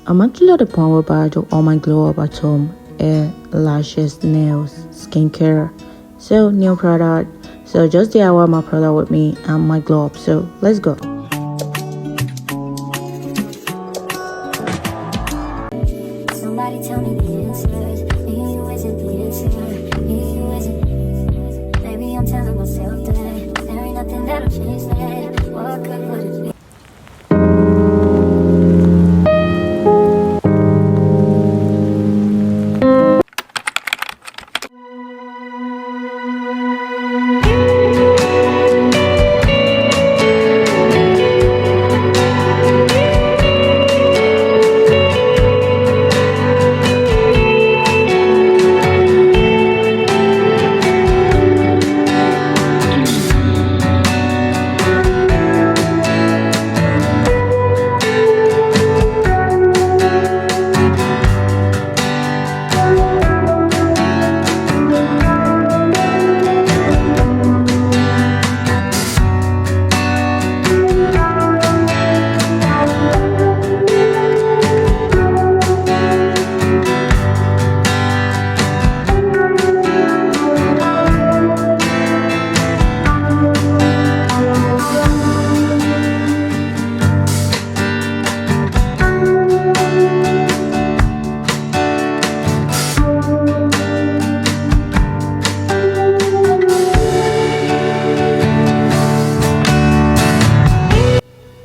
I'm actually at the point where I do all my glow up at home: hair, lashes, nails, skincare. So new product. So just DIY my product with me and my glow up. So let's go. Somebody tell me the answers. Me and you isn't the answer. Me and you isn't. Maybe I'm telling myself that there ain't nothing that'll change that. What good would it be?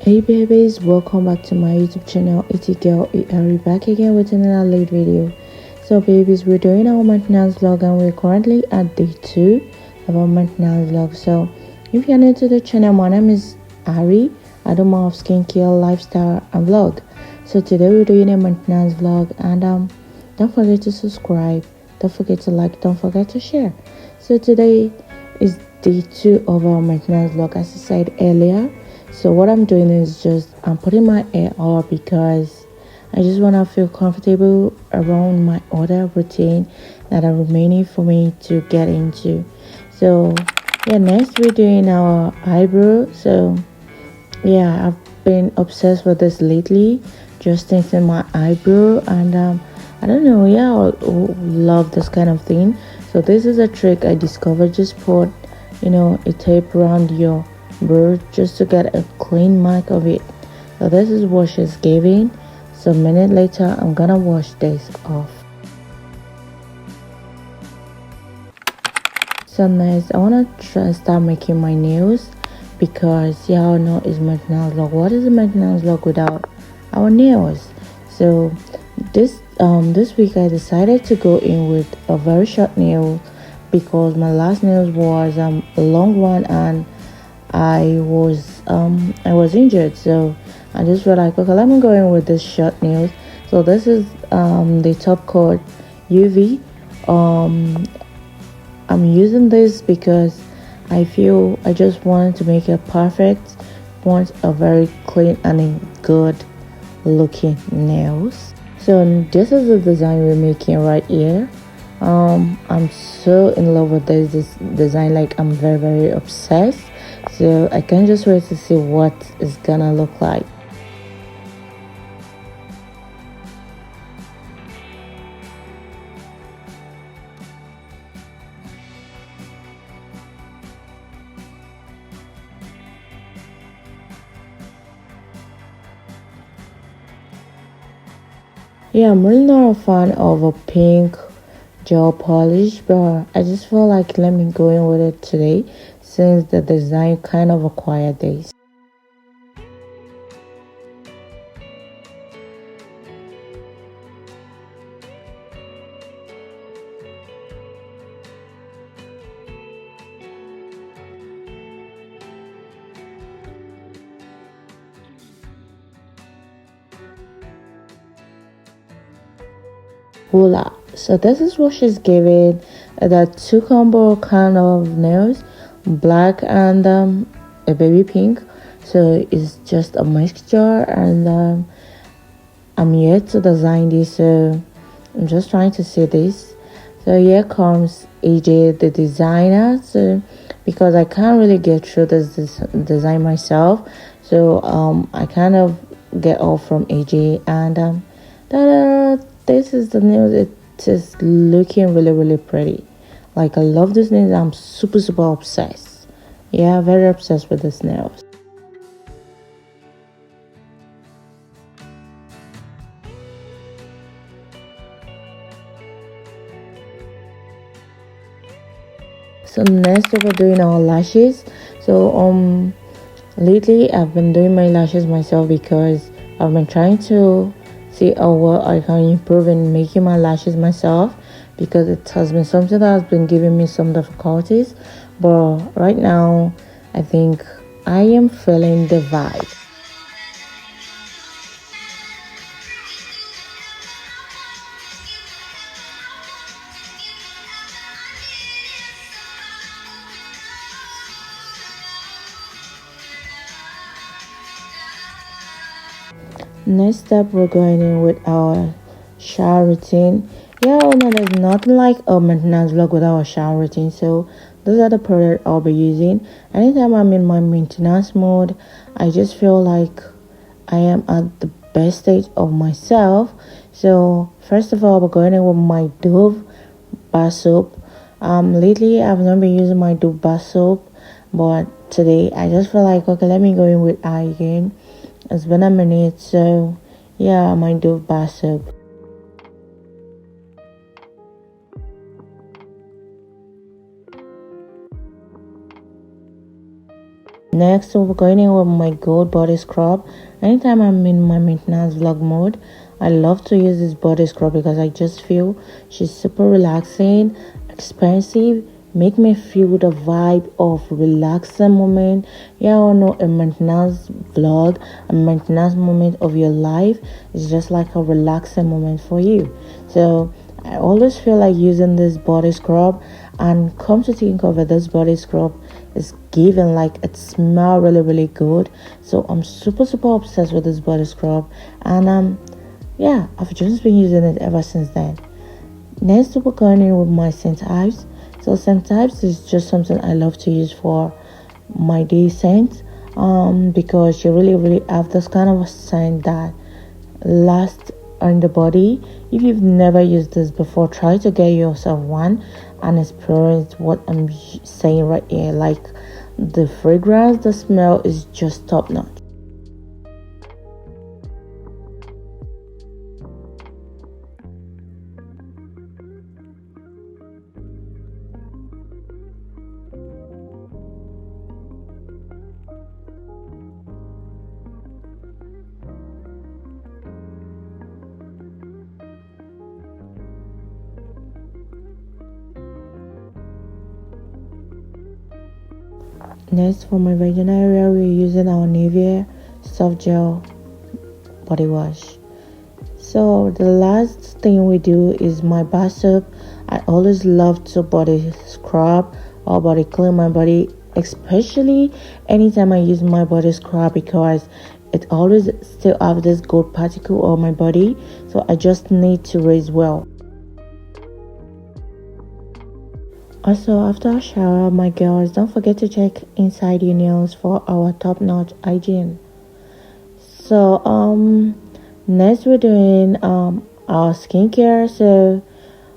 Hey babies, welcome back to my YouTube channel. It's your girl Ari back again with another late video. So babies, we're doing our maintenance vlog and we're currently at day 2 of our maintenance vlog. So if you're new to the channel, my name is Ari. I do more of skincare, lifestyle and vlog. So today we're doing a maintenance vlog, and don't forget to subscribe, don't forget to like, don't forget to share. So today is day 2 of our maintenance vlog, as I said earlier. So what I'm doing is I'm putting my hair up because I just want to feel comfortable around my other routine that are remaining for me to get into. So yeah, next we're doing our eyebrow. So yeah, I've been obsessed with this lately, just tinting my eyebrow, and I don't know, yeah, I love this kind of thing. So this is a trick I discovered. Just put a tape around your brow just to get a clean mark of it. So this is what she's giving. So a minute later I'm gonna wash this off. So next I want to start making my nails, because y'all know it's maintenance vlog. What is a maintenance vlog without our nails? So this week I decided to go in with a very short nail, because my last nails was a long one and I was injured. So I just felt like, okay, let me go in with this short nails. So this is the top coat UV. I'm using this because I feel I just wanted to make it perfect, want a very clean and a good looking nails. So this is the design we're making right here. I'm so in love with this design, like I'm very obsessed. So I can't just wait to see what it's gonna look like. Yeah, I'm really not a fan of a pink gel polish, but I just feel like let me go in with it today, since the design kind of acquired this. Voila. So this is what she's giving. The two combo kind of nails, black and a baby pink. So it's just a mixture, and I'm yet to design this, so I'm just trying to see this. So here comes AJ, the designer. So because I can't really get through this design myself, so I kind of get off from AJ, and Ta-da! This is the nails. It is looking really pretty. Like, I love this nails. I'm super obsessed. Yeah, very obsessed with this nails. So next we're doing our lashes. So lately I've been doing my lashes myself because I've been trying to see how well I can improve in making my lashes myself, because it has been something that has been giving me some difficulties. But right now I think I am feeling the vibe. Next step, we're going in with our shower routine. Yeah, oh no, there's nothing like a maintenance vlog without a shower routine. So those are the products I'll be using. Anytime I'm in my maintenance mode, I just feel like I am at the best stage of myself. So first of all, we're going in with my Dove bar soap. Lately I've not been using my Dove bar soap, but today I just feel like, okay, let me go in with Hygiene. It's been a minute, so yeah, my Dove bar soap. Next, we're going in with my gold body scrub. Anytime I'm in my maintenance vlog mode, I love to use this body scrub because I just feel she's super relaxing, expensive, make me feel the vibe of relaxing moment. Yeah, I know a maintenance vlog, a maintenance moment of your life is just like a relaxing moment for you. So I always feel like using this body scrub, and come to think of it, this body scrub is given like it smells really good. So I'm super obsessed with this body scrub, and yeah, I've just been using it ever since then. Next, we're going in with my scent types. So scent types is just something I love to use for my day scent, because you really have this kind of a scent that lasts on the body. If you've never used this before, try to get yourself one and experience what I'm saying right here. Like, the fragrance, the smell is just top notch. Next, for my vaginal area, we're using our Nivea soft gel body wash. So the last thing we do is my bar soap. I always love to body scrub or body clean my body, especially anytime I use my body scrub, because it always still have this gold particle on my body. So I just need to rinse well. Also, after a shower, my girls, don't forget to check inside your nails for our top-notch hygiene. So next we're doing our skincare. So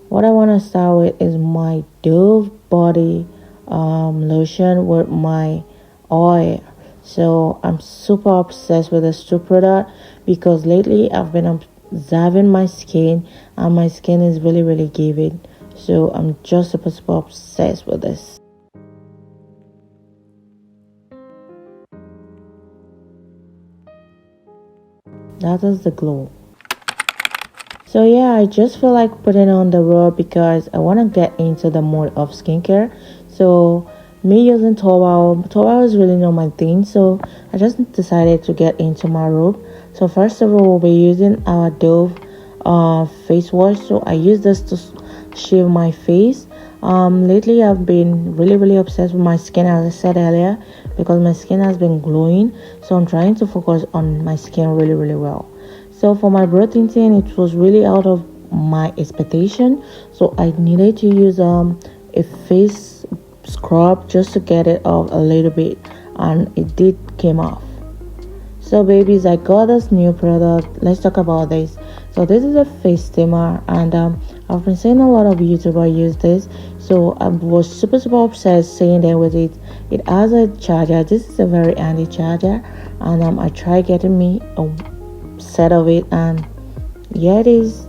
what I want to start with is my Dove body lotion with my oil. So I'm super obsessed with this two product because lately I've been observing my skin, and my skin is really giving. So I'm just super obsessed with this. That is the glow. So yeah, I just feel like putting on the robe because I want to get into the mode of skincare. So me using towel is really not my thing. So I just decided to get into my robe. So first of all, we'll be using our Dove face wash. So I use this to shave my face. Lately I've been really obsessed with my skin, as I said earlier, because my skin has been glowing. So I'm trying to focus on my skin really well. So for my brow tinting, it was really out of my expectation, so I needed to use a face scrub just to get it off a little bit, and it did came off. So babies, I got this new product. Let's talk about this. So this is a face steamer, and I've been seeing a lot of YouTubers use this, so I was super obsessed seeing them with it. It has a charger. This is a very handy charger, and I tried getting me a set of it, and yeah, it is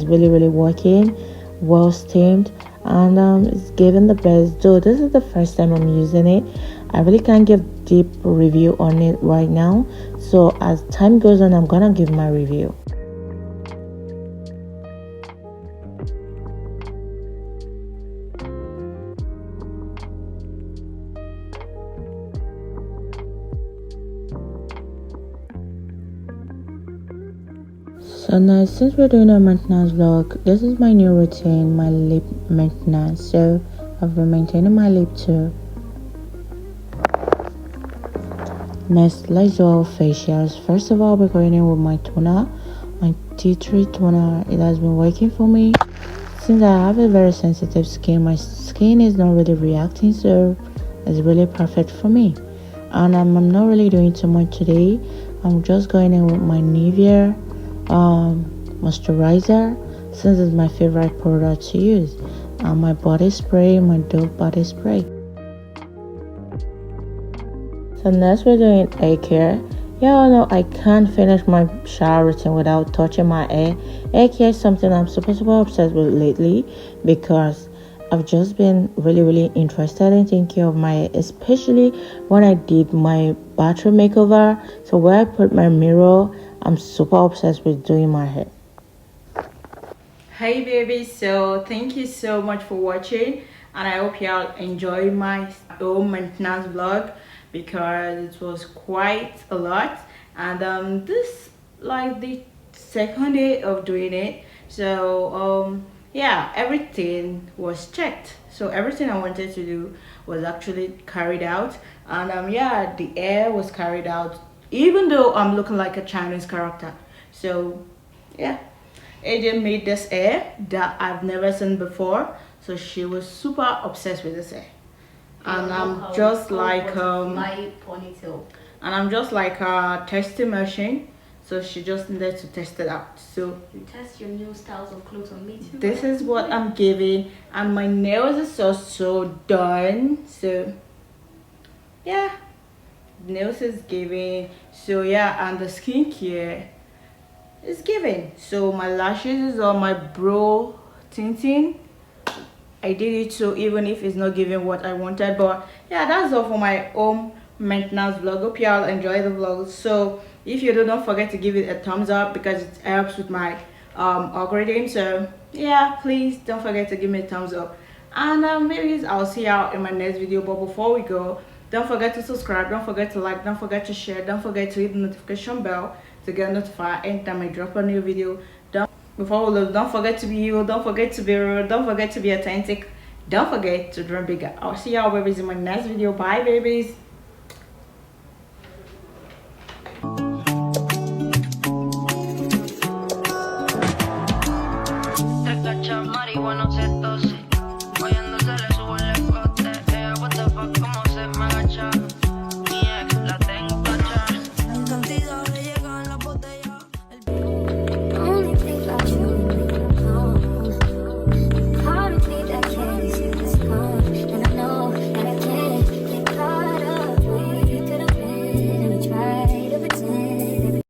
really working, well steamed, and it's giving the best. Though this is the first time I'm using it, I really can't give deep review on it right now, so as time goes on I'm gonna give my review. So now, since we're doing a maintenance vlog, this is my new routine, my lip maintenance. So I've been maintaining my lip too. Next, let's do our facials. First of all, we're going in with my toner, my tea tree toner. It has been working for me. Since I have a very sensitive skin, my skin is not really reacting, so it's really perfect for me. And I'm not really doing too much today. I'm just going in with my Nivea moisturizer, since it's my favorite product to use, and my body spray, my Dove body spray. So next we're doing hair care. Y'all know I can't finish my shower routine without touching my hair. Hair care is something I'm super obsessed with lately, because I've just been really interested in taking care of my hair, especially when I did my bathroom makeover. So where I put my mirror, I'm super obsessed with doing my hair. Hey baby, so thank you so much for watching, and I hope y'all enjoy my home maintenance vlog, because it was quite a lot, and this like the second day of doing it. So yeah, everything was checked, so everything I wanted to do was actually carried out, and yeah, the hair was carried out, even though I'm looking like a Chinese character. So yeah, AJ made this hair that I've never seen before, so she was super obsessed with this hair. And I'm just like my ponytail. and I'm just like a testing machine, so she just needed to test it out. So You test your new styles of clothes on me too. this is what I'm giving, and my nails are so done. So yeah, nails is giving. So yeah, and the skincare is giving. So my lashes is on my brow tinting. I did it, so even if it's not giving what I wanted. But yeah, that's all for my home maintenance vlog. Hope y'all enjoy the vlog. So if you do, don't forget to give it a thumbs up, because it helps with my algorithm. So yeah, please don't forget to give me a thumbs up, and maybe I'll see y'all in my next video. But before we go, don't forget to subscribe, don't forget to like, don't forget to share, don't forget to hit the notification bell to get notified anytime I drop a new video. Before we leave, don't forget to be you, don't forget to be real, don't forget to be authentic, don't forget to dream bigger. I'll see y'all babies in my next video. Bye babies.